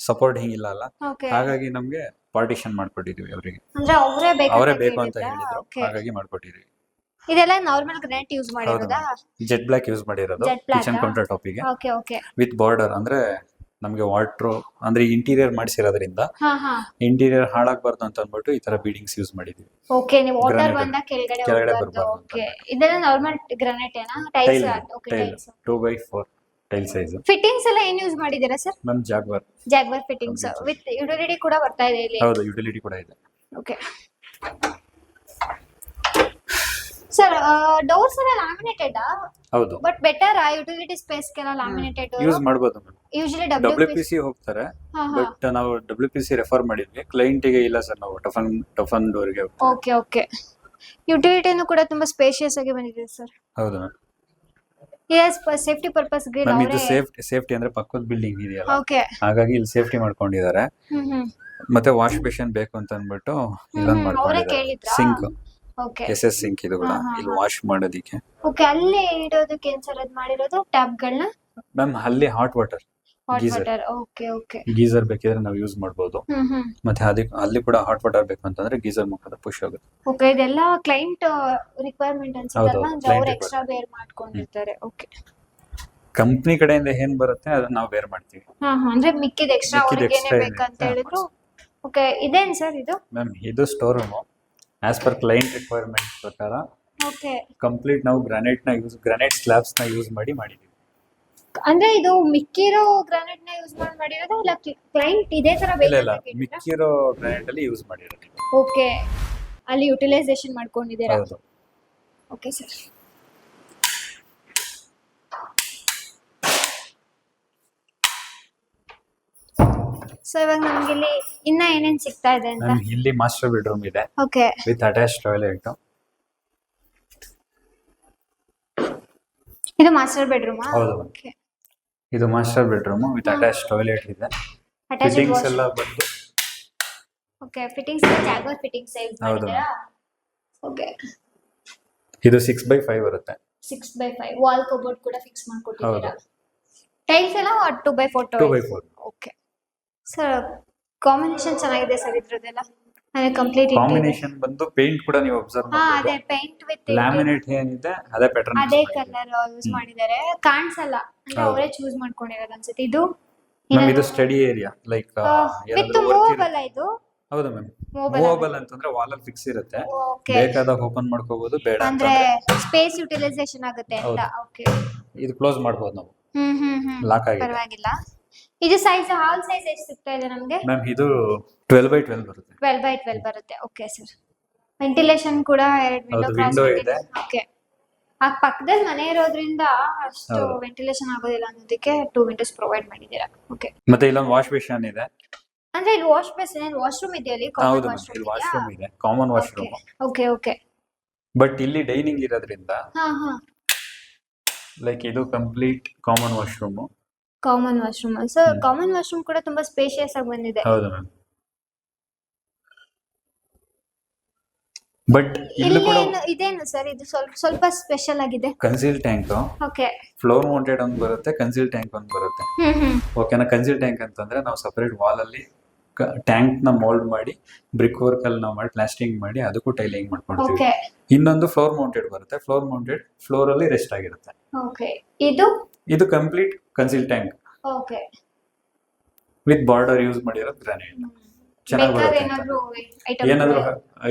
ಸಪೋರ್ಟ್ ಹಿಂಗಿಲ್ಲ ಅಲ್ಲ, ಓಕೆ. ಹಾಗಾಗಿ ನಮ್ಗೆ ಪಾರ್ಟಿಷನ್ ಮಾಡ್ಕೊಟ್ಟಿದೀವಿ ಅವರಿಗೆ. ಅಂದ್ರೆ ಅವರೇ ಬೇಕು ಅಂತ ಹೇಳಿದ್ರು, ಓಕೆ. ಹಾಗಾಗಿ ಮಾಡ್ಕೊಟ್ಟಿದೀವಿ. ಇದೆಲ್ಲ ನಾರ್ಮಲ್ ಗ್ರಾನೈಟ್ ಯೂಸ್ ಮಾಡಿರೋದಾ? ಜೆಟ್ ಬ್ಲಾಕ್ ಯೂಸ್ ಮಾಡಿರೋದು Jet black ಕಿಚನ್ ಆ? ಕೌಂಟರ್ ಟಾಪಿಗೆ ಓಕೆ. ಓಕೆ. With border. ಅಂದ್ರೆ ನಮ್ಗೆ ವಾಟ್ರು ಅಂದ್ರೆ ಇಂಟೀರಿಯರ್ ಮಾಡಿಸಿರೋದ್ರಿಂದ ಹಾ, ಹಾ. ಇಂಟೀರಿಯರ್ ಹಾಳಾಗಬಾರ್ದು ಅಂತ ಅಂದ್ಬಿಟ್ಟು ಈ ತರ ಬೀಡಿಂಗ್ಸ್ ಯೂಸ್ ಮಾಡಿದೀವಿ. ಓಕೆ. ನೀವು ವಾಟರ್ Granite. ಬಂದಾಗ ಕೆಳಗಡೆ ಕೆಳಗಡೆ ಹೋಗ್ಬಾರ್ದು. ಬರ್ಬಾರ್ದು ಅಂತ. ಓಕೆ. ಇದೆಲ್ಲ ನಾರ್ಮಲ್ ಗ್ರಾನೈಟ್ ಏನಾ? Tiles? Okay. Tile tiles. 2x4 tile size. Fittings ಎಲ್ಲ ಏನ್ ಯೂಸ್ ಮಾಡಿದೀರಾ sir? Ma'am Jaguar. Jaguar fittings with utility ಕೂಡ ಬರ್ತಾ ಇದೆ ಇಲ್ಲಿ. ಹೌದು, ಯುಟಿಲಿಟಿ ಕೂಡ ಇದೆ. ಓಕೆ. ಸರ್ ಡೋರ್ಸ್ ಎಲ್ಲ ಲ್ಯಾಮಿನೇಟೆಡ್ ಹೌದು, ಬಟ್ ಬೆಟರ್ ಯುಟಿಲಿಟಿ ಸ್ಪೇಸ್ ಕೆಲ್ಲ ಲ್ಯಾಮಿನೇಟೆಡ್ ಯೂಸ್ ಮಾಡ್ಬೋದು ಮ್ಯಾಮ್. ಯೂಶಲಿ WPC ಹೋಗ್ತಾರೆ, ಬಟ್ ನಾವು WPC ರೆಫರ್ ಮಾಡಿದ್ವಿ. ಕ್ಲೈಂಟಿಗೆ ಇಲ್ಲ ಸರ್, ನಾವು ಟಫನ್ ಡೋರ್ಗೆ ಹೋಗ್ತೀವಿ. ಓಕೆ. ಓಕೆ. ಯುಟಿಲಿಟಿನೂ ಕೂಡ ತುಂಬಾ ಸ್ಪೇಷಿಯಸ್ ಆಗಿ ಬಂದಿದೆ ಸರ್. ಹೌದು ma'am. Yes safety purpose grill ma'am ಇದು ಅವರೇ. ಸೇಫ್ಟಿ ಅಂದ್ರೆ ಪಕ್ಕದ ಬಿಲ್ಡಿಂಗ್ ಇದೆಯಲ್ಲ, ಓಕೆ. ಹಾಗಾಗಿ ಇಲ್ಲಿ ಸೇಫ್ಟಿ ಮಾಡ್ಕೊಂಡಿದ್ದಾರೆ. ಹ್ಮ್. ಮತ್ತೆ ವಾಶ್ ಬೇಷನ್ ಬೇಕು ಅಂತ ಅಂದ್ಬಿಟ್ಟು ಇಲ್ಲೊಂದು ಅವರೇ ಮಾಡ್ಕೊಂಡಿದ್ದಾರೆ. ಕೇಳಿದ್ರಾ? Sink, okay. SS ಸಿಂಕ್ ಇದು ಕೂಡ ಹಾ, ಹಾ, ಇಲ್ಲಿ ಹಾ. ವಾಶ್ ಮಾಡೋದಿಕ್ಕೆ. ಓಕೆ. ಅಲ್ಲೇ ಇಡೋದಕ್ಕೆ ಏನ್ ಸರ್ ಅದ್ ಮಾಡಿರೋದು ಟ್ಯಾಬ್ಗಳನ್ನ? ಮ್ಯಾಮ್ ಅಲ್ಲಿ hot water hot Geyser. Water. Okay okay. Geyser ಬೇಕಿದ್ರೆ ನಾವು ಯೂಸ್ ಮಾಡ್ಬೋದು. ಮತ್ತೆ ಅದಕ್ಕೆ ಅಲ್ಲಿ ಕೂಡ ಹಾಟ್ ವಾಟರ್ ಬೇಕು ಅಂತಂದ್ರೆ ಗೀಸರ್ ಮುಖಾಂತರ ಪುಷ್ ಆಗುತ್ತೆ. ಓಕೆ, ಇದೆಲ್ಲ ಕ್ಲೈಂಟ್ ರಿಕ್ವೈರ್ಮೆಂಟ್ ಅನ್ಸುತ್ತಲ್ವಾ, ಹೌದು, ಅಂದ್ರೆ ಅವ್ರು client ಎಕ್ಸ್ಟ್ರಾ ಬೇರ್ ಮಾಡ್ಕೊಂಡಿರ್ತಾರೆ. ಓಕೆ. ಕಂಪ್ನಿ ಕಡೆಯಿಂದ ಏನ್ ಬರುತ್ತೆ ಅದನ್ನ ನಾವು ಬೇರೆ ಮಾಡ್ತೀವಿ. ಅಂದ್ರೆ ಮಿಕ್ಕಿದ ಎಕ್ಸ್ಟ್ರಾ ಮಿಕ್ಕಿದ ಅವ್ರಿಗೆ extra ಬೇಕಂತ ಏನಿರುತ್ತೆ ಹೇಳಿದ್ರು. ಓಕೆ, ಇದೇನ್ ಸರ್ ಇದು? ಮ್ಯಾಮ್ ಇದು store room. As per client requirement ಪ್ರಕಾರ ಓಕೆ, ಕಂಪ್ಲೀಟ್ ನಾವು ಗ್ರಾನೈಟ್ ಸ್ಲ್ಯಾಬ್ಸ್ ನ ಯೂಸ್ ಮಾಡಿದೀವಿ. ಅಂದ್ರೆ ಇದು ಮಿಕ್ಕಿರೋ ಗ್ರಾನೈಟ್ ನ ಯೂಸ್ ಮಾಡಿರೋದಾ ಇಲ್ಲ ಕ್ಲೈಂಟ್ ಇದೇ ತರ ಇಲ್ಲ ಬೇಕಾ? ಮಿಕ್ಕಿರೋ ಗ್ರಾನೈಟ್ ಅಲ್ಲಿ ಯೂಸ್ ಮಾಡಿರೋದು. ಓಕೆ, ಅಲ್ಲಿ ಯುಟಿಲೈಸೇಷನ್ ಮಾಡ್ಕೊಂಡಿದ್ದೀರಾ. ಹೌದು. Okay sir. ಸೊ ಇವಾಗ ನಮ್ಗೆ ಇಲ್ಲಿ ಇನ್ನ ಏನೇನ್ ಸಿಗ್ತಾ ಇದೆ ಅಂತ. ಮ್ಯಾಮ್ ಇಲ್ಲಿ ಮಾಸ್ಟರ್ ಬೆಡ್ರೂಮ್ ಇದೆ ಓಕೆ, ವಿತ್ ಅಟ್ಯಾಚ್ ಟಾಯ್ಲೆಟ್. ಇದು ಮಾಸ್ಟರ್ ಬೆಡ್ರೂಮ್. ಹೌದು. ಓಕೆ, ಇದು master bedroom with attach toilet ಇದೆ. Attached fittings wash. ಎಲ್ಲ ಬಂದು okay, fittings Jaguar fittings use ಹೌದು. ಮಾಡಿದ್ದೀರಾ. ಓಕೆ, ಇದು 6x5 ಬರುತ್ತೆ. 6x5 ವಾಲ್ ಕಬೋರ್ಡ್ ಕೂಡ ಫಿಕ್ಸ್ ಮಾಡ್ಕೊಟ್ಟಿದ್ದೀರಾ. ಹೌದು. ಟೈಲ್ಸ್ ಎಲ್ಲ 2x4 2x4. Okay sir, combination ಚೆನ್ನಾಗಿದೆ ಸರ್ ಇದ್ರದ್ದೆಲ್ಲ. ಅಂದ್ರೆ ಕಂಪ್ಲೀಟ್ ಕಾಂಬಿನೇಷನ್ ಬಂದು ಪೇಂಟ್ ಕೂಡ ನೀವು ಅಬ್ಸರ್ವ್ ಅದೇ ಮಾಡಬಹುದು. ಪೇಂಟ್ ವಿತ್ ಲ್ಯಾಮಿನೇಟ್ ಏನಿದೆ ಅದೇ ಪ್ಯಾಟರ್ನ್ ಅದೇ ಕಲರ್ ಯೂಸ್ ಮಾಡಿದ್ದಾರೆ. ಕಾಣಿಸಲ್ಲ ಅಂದ್ರೆ ಹೌದು. ಅವರೇ ಚೂಸ್ ಮಾಡ್ಕೊಂಡಿರೋದು ಅನ್ಸುತ್ತೆ. ಇದು ಮ್ಯಾಮ್ ಇದು study area like with movable. ಇದು ಹೌದು ಮ್ಯಾಮ್. Movable ಮೂವಬಲ್ ಅಂತಂದ್ರೆ ವಾಲ್ ಅಲ್ಲಿ ಫಿಕ್ಸ್ ಇರುತ್ತೆ. ಓಕೆ, ಬೇಕಾದಾಗ ಓಪನ್ ಮಾಡ್ಕೋಬಹುದು, ಬೇಡ ಅಂದ್ರೆ ಅಂತಂದ್ರೆ ಸ್ಪೇಸ್ ಯುಟಿಲೈಸೇಷನ್ ಆಗುತ್ತೆ ಅಂತ. ಹೌದು. ಓಕೆ, ಇದು ಕ್ಲೋಸ್ ಮಾಡಬಹುದು ನಾವು. ಲಾಕ್ ಆಗಿದೆ. ಪರವಾಗಿಲ್ಲ. ಇದು ಸೈಜ್ ಹಾಲ್ ಸೈಜ್ ಎಷ್ಟು ಸಿಗ್ತಾ ಇದೆ ನಮಗೆ? ಮ್ಯಾಮ್ ಇದು 12x12 ಬರುತ್ತೆ. 12x12 ಬರುತ್ತೆ. Okay sir. ವೆಂಟಿಲೇಷನ್ ಕೂಡ 2 ವಿಂಡೋ ಹೌದು, window ಇದೆ. ಓಕೆ, ಆ ಪಕ್ಕದಲ್ಲಿ ಮನೆ ಇರೋದ್ರಿಂದ ಅಷ್ಟು ಹೌದು. ವೆಂಟಿಲೇಷನ್ ಆಗೋದಿಲ್ಲ ಅನ್ನೋದಕ್ಕೆ 2 ವಿಂಡೋಸ್ ಪ್ರೊವೈಡ್ ಮಾಡಿದ್ದೀರಾ. ಓಕೆ, ಮತ್ತೆ ಇಲ್ಲೊಂದು ವಾಶ್ ಬೇಸಿನ್ ಇದೆ. ಅಂದ್ರೆ ಇಲ್ಲಿ ವಾಶ್ ಬೇಸಿನ್ ವಾಶ್ರೂಮ್ ಇದೆಯಲ್ಲ, ಹೌದು ಮ್ಯಾಮ್, ಇಲ್ಲಿ ವಾಶ್ರೂಮ್ ಇದೆ, common washroom. Okay okay. But ಇಲ್ಲಿ ಡೈನಿಂಗ್ ಇರೋದ್ರಿಂದ ಹಾ ಹಾ, ಲೈಕ್ ಇದು complete common washroom. Common washroom. So common washroom ಕೂಡ ತುಂಬಾ ಸ್ಪೇಷಿಯಸ್ ಆಗಿ ಬಂದಿದೆ. ಹೌದು ಮ್ಯಾಮ್. ಬಟ್ ಇಲ್ಲಿ ಇಲ್ಲಿ ಕೂಡ ಇದೇನು ಸರ್, ಇದು ಸ್ವಲ್ಪ ಸ್ಪೆಷಲ್ ಆಗಿದೆ. Conceal tank okay. Floor mounted ಒಂದು ಬರುತ್ತೆ, ಕನ್ಸಿಲ್ ಟ್ಯಾಂಕ್ ಒಂದು ಬರುತ್ತೆ. ಓಕೆನಾ. ಕನ್ಸಿಲ್ ಟ್ಯಾಂಕ್ ಅಂತಂದ್ರೆ ನಾವು ಸಪರೇಟ್ ವಾಲ್ ಅಲ್ಲಿ ಟ್ಯಾಂಕ್ ನ ಮೋಲ್ಡ್ ಮಾಡಿ ಬ್ರಿಕ್ ವರ್ಕ್ ಅಲ್ಲಿ ನಾವು ಮಾಡಿ ಪ್ಲಾಸ್ಟಿಂಗ್ ಮಾಡಿ ಅದಕ್ಕೂ ಟೈಲಿಂಗ್ ಮಾಡ್ಕೊಳ್ತೀವಿ. ಓಕೆ ಇನ್ನೊಂದು ಫ್ಲೋರ್ ಮೌಂಟೆಡ್ ಬರುತ್ತೆ. ಫ್ಲೋರ್ ಮೌಂಟೆಡ್ ಫ್ಲೋರ್ ಅಲ್ಲಿ ರೆಸ್ಟ್ ಆಗಿರುತ್ತೆ. ಓಕೆ. ಇದು ಇದು complete concealed tank okay. With border use ಮಾಡಿರೋ ಗ್ರಾನೈಟ್. ಚೆನ್ನಾಗಿ ಬರುತ್ತೆ. ಏನಾದ್ರು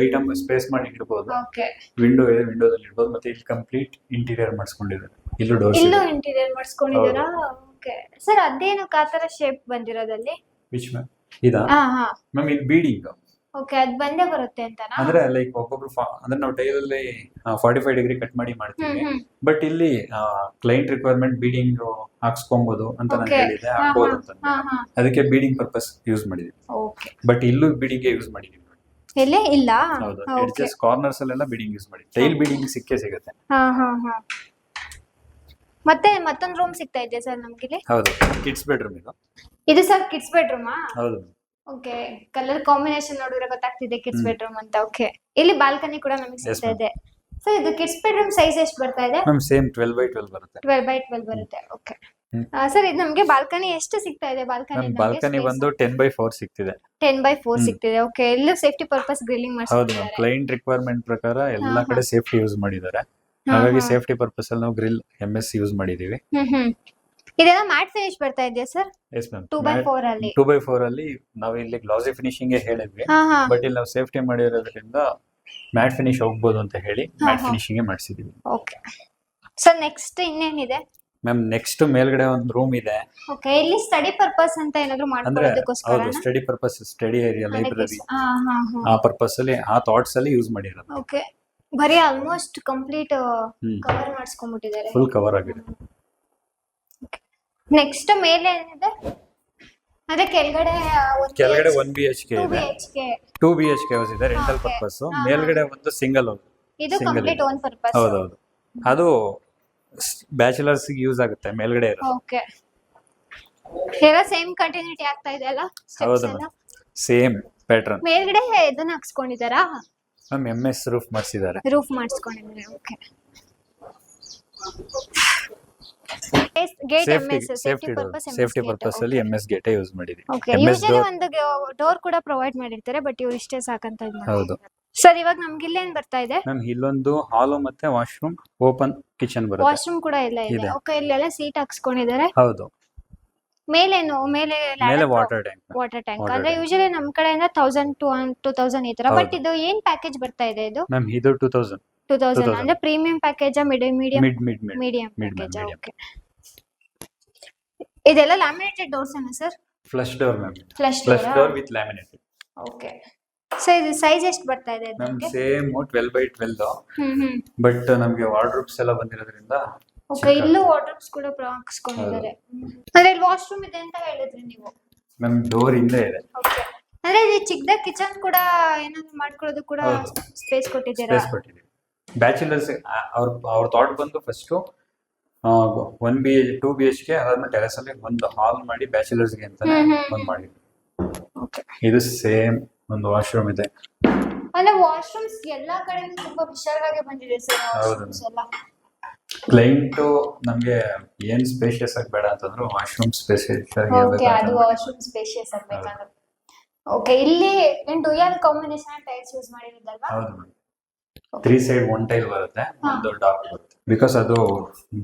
ಐಟಮ್ ಸ್ಪೇಸ್ ಮಾಡಿ ಇಡ್ಬೋದು. ಓಕೆ. ವಿಂಡೋ ಇದೆ, ವಿಂಡೋದಲ್ಲಿ ಇಡ್ಬೋದು. ಮತ್ತೆ ಇಲ್ಲಿ ಕಂಪ್ಲೀಟ್ ಇಂಟೀರಿಯರ್ ಮಾಡಿಸ್ಕೊಂಡಿದ್ದಾರೆ. ಇಲ್ಲೂ ಡೋರ್ಸ್ ಇಲ್ಲೂ ಇದೆ. ಇಂಟೀರಿಯರ್ ಮಾಡಿಸ್ಕೊಂಡಿದ್ದೀರಾ. ಓಕೆ ಸರ್, ಅದೇನು ಕಾತರ ಶೇಪ್ ಬಂದಿರೋದಲ್ಲಿ? ವಿಚ್ ಮ್ಯಾಮ್ ಇದಾ ಹಾ ಹಾ. ಮ್ಯಾಮ್ ಇದು ಬೀಡಿಂಗ್. ಓಕೆ, ಅದು ಬಂದೇ ಬರುತ್ತೆ ಅಂತನಾ? ಅಂದ್ರೆ ಲೈಕ್ ಒಬ್ಬೊಬ್ರು ಅಂದ್ರೆ ನಾವು ಟೈಲ್ ಅಲ್ಲಿ 45 ಡಿಗ್ರಿ ಕಟ್ ಮಾಡಿ ಮಾಡ್ತೀವಿ. ಹ್ಮ್. ಬಟ್ ಇಲ್ಲಿ ಕ್ಲೈಂಟ್ ರಿಕ್ವೈರ್ಮೆಂಟ್ ಬೀಡಿಂಗ್ ಹಾಕ್ಸ್ಕೊಬಹುದು ಅಂತ ನಾನು Okay. ಹೇಳಿದೆ, ಹಾಕ್ಬೋದು ಅಂತ. ಹಾ ಹಾ. ಅದಕ್ಕೆ ಬೀಡಿಂಗ್ ಪರ್ಪಸ್ ಯೂಸ್ ಮಾಡಿದೀವಿ. ಓಕೆ. ಬಟ್ ಇಲ್ಲೂ ಬೀಡಿಂಗ್ ಯೂಸ್ ಮಾಡಿದೀವಿ. ಎಲ್ಲಿ ಇಲ್ಲ? ಹೌದು, ಓಕೆ. ಎಡ್ಜಸ್ ಕಾರ್ನರ್ಸ್ ಅಲ್ಲೆಲ್ಲ ಬೀಡಿಂಗ್ ಯೂಸ್ ಮಾಡಿ. ಟೈಲ್ ಬೀಡಿಂಗ್ ಸಿಕ್ಕೇ ಸಿಗುತ್ತೆ. ಹಾ ಹಾ ಹಾ. ಮತ್ತೆ ಮತ್ತೊಂದು ರೂಮ್ ಸಿಗ್ತಾ ಇದೆ ಸರ್ ನಮ್ಗೆ ಇಲ್ಲಿ. ಹೌದು, ಕಿಡ್ಸ್ ಬೆಡ್ರೂಮ್ ಇದು. ಇದು ಸರ್ ಕಿಡ್ಸ್ ಬೆಡ್ರೂಮಾ? ಹೌದು. ಓಕೆ, ಕಲರ್ ಕಾಂಬಿನೇಷನ್ ನೋಡಿದ್ರೆ ಗೊತ್ತಾಗ್ತಿದೆ ಕಿಡ್ಸ್ ಹ್ಮ್. ಬೆಡ್ರೂಮ್ ಅಂತ. ಓಕೆ, ಇಲ್ಲಿ ಬಾಲ್ಕನಿ ಕೂಡ ನಮಗೆ Yes, ಸಿಗ್ತಾ ma'am. ಇದೆ. ಸೊ ಇದು ಕಿಡ್ಸ್ ಬೆಡ್ರೂಮ್ ಸೈಜ್ ಎಷ್ಟು ಬರ್ತಾ ಇದೆ? ಮ್ಯಾಮ್ ಸೇಮ್ 12x12 ಬರುತ್ತೆ. 12x12 ಬರುತ್ತೆ. ಓಕೆ ಹ್ಮ್. ಸರ್, ಇದು ನಮಗೆ ಬಾಲ್ಕನಿ ಎಷ್ಟು ಸಿಗ್ತಾ ಇದೆ? ಮ್ಯಾಮ್ ಬಾಲ್ಕನಿ ಬಂದು 10x4 ಸಿಗ್ತಿದೆ. 10x4 ಹ್ಮ್. ಸಿಗ್ತಿದೆ. ಓಕೆ, ಎಲ್ಲೂ ಸೇಫ್ಟಿ ಪರ್ಪಸ್ ಗ್ರಿಲ್ಲಿಂಗ್ ಹೌದು ಮ್ಯಾಮ್, ಮಾಡಿಸ್ತಿದ್ದಾರೆ. ಕ್ಲೈಂಟ್ ರಿಕ್ವೈರ್ಮೆಂಟ್ ಪ್ರಕಾರ ಎಲ್ಲ ಹಾ, ಕಡೆ ಸೇಫ್ಟಿ ಯೂಸ್ ಮಾಡಿದ್ದಾರೆ. ಹಾ, ಹಾಗಾಗಿ ಹಾ. ಸೇಫ್ಟಿ ಪರ್ಪಸ್ ಅಲ್ಲಿ ನಾವು ಗ್ರಿಲ್ MS ಯೂಸ್ ಮಾಡಿದೀವಿ. ಹ್ಮ್. ಇದೆಲ್ಲ ಮ್ಯಾಟ್ ಫಿನಿಶ್ ಬರ್ತಾ ಇದೆಯಾ ಸರ್? Yes ma'am. 2x4 ಅಲ್ಲಿ? 2x4 ಅಲ್ಲಿ ನಾವು ಇಲ್ಲಿ ಗ್ಲಾಸಿ ಫಿನಿಶಿಂಗ್ ಹೇಳಿದ್ವಿ. ಹಾ ಹಾ. ಬಟ್ ಇಲ್ಲಿ ನಾವು ಸೇಫ್ಟಿ ಮಾಡಿರೋದ್ರಿಂದ ಮ್ಯಾಟ್ ಫಿನಿಶ್ ಹೋಗ್ಬೋದು ಅಂತ ಹೇಳಿ ಹಾ, ಮ್ಯಾಟ್ ಹಾ. ಫಿನಿಶಿಂಗ್ ಮಾಡಿಸಿದೀವಿ. ಓಕೆ ಸರ್, ನೆಕ್ಸ್ಟ್ ಇನ್ನೇನಿದೆ? ಮ್ಯಾಮ್ ನೆಕ್ಸ್ಟ್ ಮೇಲ್ಗಡೆ ಒಂದು ರೂಮ್ ಇದೆ. ಓಕೆ, ಇಲ್ಲಿ ಸ್ಟಡಿ ಪರ್ಪಸ್ ಅಂತ ಏನಾದ್ರು ಅಂದ್ರೆ ಮಾಡ್ಕೊಳ್ಳೋದಕ್ಕೋಸ್ಕರ? ಹೌದು, study purpose, study area, library, ಹಾ ಹಾ ಹಾ. ಆ ಪರ್ಪಸ್ ಅಲ್ಲಿ ಆ ಥಾಟ್ಸ್ ಅಲ್ಲಿ ಯೂಸ್ ಮಾಡಿರೋದು. ಓಕೆ, ಬರೀ ಆಲ್ಮೋಸ್ಟ್ ಕಂಪ್ಲೀಟ್ ಹ್ಮ್. ಕವರ್ ಮಾಡಿಸ್ಕೊಂಡ್ಬಿಟ್ಟಿದ್ದಾರೆ. ಫುಲ್ ಕವರ್ ಆಗಿದೆ. ನೆಕ್ಸ್ಟ್ ಮೇಲೆ ಏನಿದೆ? ಅದೇ ಕೆಳಗಡೆ ಕೆಳಗಡೆ 1 BHK 2 ಇದೆ, BHK. 2 BHK ಹೌಸ್ ಇದೆ ರೆಂಟಲ್ Okay. ಪರ್ಪಸ್. ಹಾ, ಮೇಲ್ಗಡೆ ಒಂದು ಸಿಂಗಲ್ ಹೌಸ್. ಇದು Single ಕಂಪ್ಲೀಟ್ ಇದೆ. Own purpose. ಹೌದೌದು, ಅದು ಬ್ಯಾಚುಲರ್ಸ್ ಯೂಸ್ ಆಗುತ್ತೆ ಮೇಲ್ಗಡೆ ಇರೋದು. ಓಕೆ, ಎಲ್ಲ ಸೇಮ್ ಕಂಟಿನ್ಯೂಟಿ ಆಗ್ತಾ ಇದೆ ಅಲ್ಲ? ಹೌದು ಮ್ಯಾಮ್, ಸೇಮ್ ಪ್ಯಾಟರ್ನ್. ಮೇಲ್ಗಡೆ ಇದನ್ನ ಹಾಕ್ಸ್ಕೊಂಡಿದ್ದಾರಾ? ಮ್ಯಾಮ್ MS ರೂಫ್ ಮಾಡಿಸಿದ್ದಾರೆ. ರೂಫ್ ಮಾಡಿಸ್ಕೊಂಡಿದ್ದಾರೆ. Okay, gate safety MS safety safety purpose ಅಲ್ಲಿ MS ಗೇಟೇ ಯೂಸ್ ಮಾಡಿದೀವಿ. ಓಕೆ MS ಯೂಶಲಿ door ಒಂದು ಡೋರ್ ಕೂಡ ಪ್ರೊವೈಡ್ ಮಾಡಿರ್ತಾರೆ ಬಟ್ ಇವ್ರು ಇಷ್ಟೇ ಸಾಕಂತ ಇದು ಹೌದು ಸರ್. ಇವಾಗ ನಮ್ಗೆ ಇಲ್ಲೇನ್ ಬರ್ತಾ ಇದೆ? ಮ್ಯಾಮ್ ಇಲ್ಲೊಂದು ಹಾಲು ಮತ್ತೆ ವಾಶ್ರೂಮ್, ಓಪನ್ ಕಿಚನ್ ಬರುತ್ತೆ. ವಾಶ್ರೂಮ್ ಕೂಡ ಇಲ್ಲ ಇದೆ. ಇದೆ. ಓಕೆ ಇಲ್ಲೆಲ್ಲ ಸೀಟ್ ಹಾಕ್ಸ್ಕೊಂಡಿದ್ದಾರೆ. ಹೌದು ಮೇಲೇನು ಮೇಲೆ ಮೇಲೆ water tank. Water tank Water ಅಂದ್ರೆ tank. ಯೂಶಲಿ ನಮ್ ಕಡೆಯಿಂದ 1000 ಈ ತರ. ಹೌದು. ಬಟ್ ಇದು ಏನ್ ಪ್ಯಾಕೇಜ್ ಬರ್ತಾ ಇದೆ ಇದು? ಮ್ಯಾಮ್ ಇದು 2000 2000 ಅಂದ್ರೆ premium package medium mid medium medium, package. medium. Okay ಇದೆಲ್ಲ ಲ್ಯಾಮಿನೇಟೆಡ್ ಡೋರ್ಸ್ ಅನ್ನ sir? Flush door ma'am. Flush flush door with laminated. Okay so ಇದು ಸೈಜ್ ಎಷ್ಟು ಬರ್ತಾ ಇದೆ ಮ್ಯಾಮ್ ಇದಕ್ಕೆ? ಸೇಮ್ 12x12 ಹ್ಮ್ ಬಟ್ ನಮಗೆ ವಾರ್ಡ್ರೋಬ್ಸ್ ಎಲ್ಲ ಬಂದಿರೋದ್ರಿಂದ ಓಕೆ ಇಲ್ಲೂ ವಾರ್ಡ್ರೋಬ್ಸ್ ಕೂಡ ಹಾಕ್ಸ್ಕೊಂಡಿದ್ದಾರೆ. ಅಂದ್ರೆ ಇಲ್ಲಿ ವಾಶ್ರೂಮ್ ಇದೆ ಅಂತ ಹೇಳಿದ್ರಿ ನೀವು. ಮ್ಯಾಮ್ ಡೋರ್ ಹಿಂದೆ ಇದೆ. ಓಕೆ ಅಂದ್ರೆ ಇದು ಚಿಕ್ಕದ ಕಿಚನ್ ಕೂಡ ಏನಾದ್ರು ಮಾಡ್ಕೊಳ್ಳೋದು ಕೂಡ ಹೌದು. ಸ್ಪೇಸ್ ಕೊಟ್ಟಿದ್ದೀರಾ? ಸ್ಪೇಸ್ ಕೊಟ್ಟಿದ್ದೀವಿ. ಬ್ಯಾಚುಲರ್ಸ್ ಅವ್ರ ಥಾಟ್ ಬಂದು ಫಸ್ಟ್ 2 BHK ಅದಾದ್ಮೇಲೆ ಟೆರೆಸ್ ಅಲ್ಲಿ ಒಂದು ಹಾಲ್ ಮಾಡಿ ಬ್ಯಾಚುಲರ್ಸ್ ಗೆ ಅಂತಾನೆ ಒಂದು ಮಾಡಿದ್ವಿ. ಓಕೆ ಇದು ಸೇಮ್ ಒಂದು ವಾಶ್ರೂಮ್ ಇದೆ. ಅಂದ್ರೆ ವಾಶ್ರೂಮ್ಸ್ ಎಲ್ಲಾ ಕಡೆನೂ ತುಂಬಾ ವಿಶಾಲವಾಗಿ ಬಂದಿದೆ ಸರ್ ಹೌದು. ವಾಶ್ರೂಮ್ಸ್ ಎಲ್ಲ. ಕ್ಲೈಂಟ್ ನಮ್ಗೆ ಏನ್ ಸ್ಪೇಷಿಯಸ್ ಆಗಿ ಬೇಡ ಅಂತಂದ್ರು ವಾಶ್ರೂಮ್ ಸ್ಪೇಷಿಯಸ್ ಆಗಿ ಓಕೆ ಅದು ವಾಶ್ರೂಮ್ ಸ್ಪೇಷಿಯಸ್ ಆಗ್ಬೇಕಂದ್ರೆ. ಓಕೆ ಇಲ್ಲಿ ಏನ್ ಡುಯಲ್ ಕಾಂಬಿನೇಷನ್ ಟೈಲ್ಸ್ ಯೂಸ್ ಮಾಡಿರೋದಲ್ವಾ? ಹೌದು ಮ್ಯಾಮ್. 3 ಸೈಡ್ 1 ಟೈಲ್ ಬರುತ್ತೆ, ಒಂದು ಡಾರ್ಕ್ ಬರುತ್ತೆ. ಬಿಕಾಸ್ ಅದು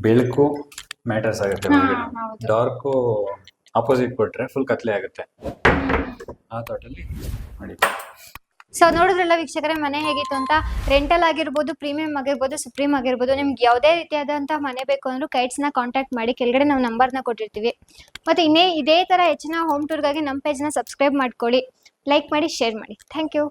ಬೆಳಕು ಮ್ಯಾಟರ್ಸ್ ಆಗುತ್ತೆ. ಹೌದು. ಡಾರ್ಕು ಆಪೋಸಿಟ್ ಕೊಟ್ರೆ ಫುಲ್ ಕತ್ಲೆ ಆಗುತ್ತೆ. ಆ ಥಾಟಲ್ಲಿ ಮಾಡಿದ್ವಿ. ಸೊ ನೋಡಿದ್ರಲ್ಲ ವೀಕ್ಷಕರೇ, ಮನೆ ಹೇಗಿತ್ತು ಅಂತ. ರೆಂಟಲ್ ಆಗಿರ್ಬೋದು, ಪ್ರೀಮಿಯಂ ಆಗಿರ್ಬೋದು, ಸುಪ್ರೀಂ ಆಗಿರ್ಬೋದು, ನಿಮ್ಗೆ ಯಾವುದೇ ರೀತಿಯಾದಂತಹ ಮನೆ ಬೇಕು ಅಂದ್ರೂ ಕೈಟ್ಸ್ನ ಕಾಂಟ್ಯಾಕ್ಟ್ ಮಾಡಿ. ಕೆಳಗಡೆ ನಾವು ನಂಬರ್ನ ಕೊಟ್ಟಿರ್ತೀವಿ. ಮತ್ತು ಇದೇ ಥರ ಹೆಚ್ಚಿನ ಹೋಮ್ ಟೂರ್ಗಾಗಿ ನಮ್ಮ ಪೇಜ್ನ ಸಬ್ಸ್ಕ್ರೈಬ್ ಮಾಡ್ಕೊಳ್ಳಿ, ಲೈಕ್ ಮಾಡಿ, ಶೇರ್ ಮಾಡಿ. Thank you.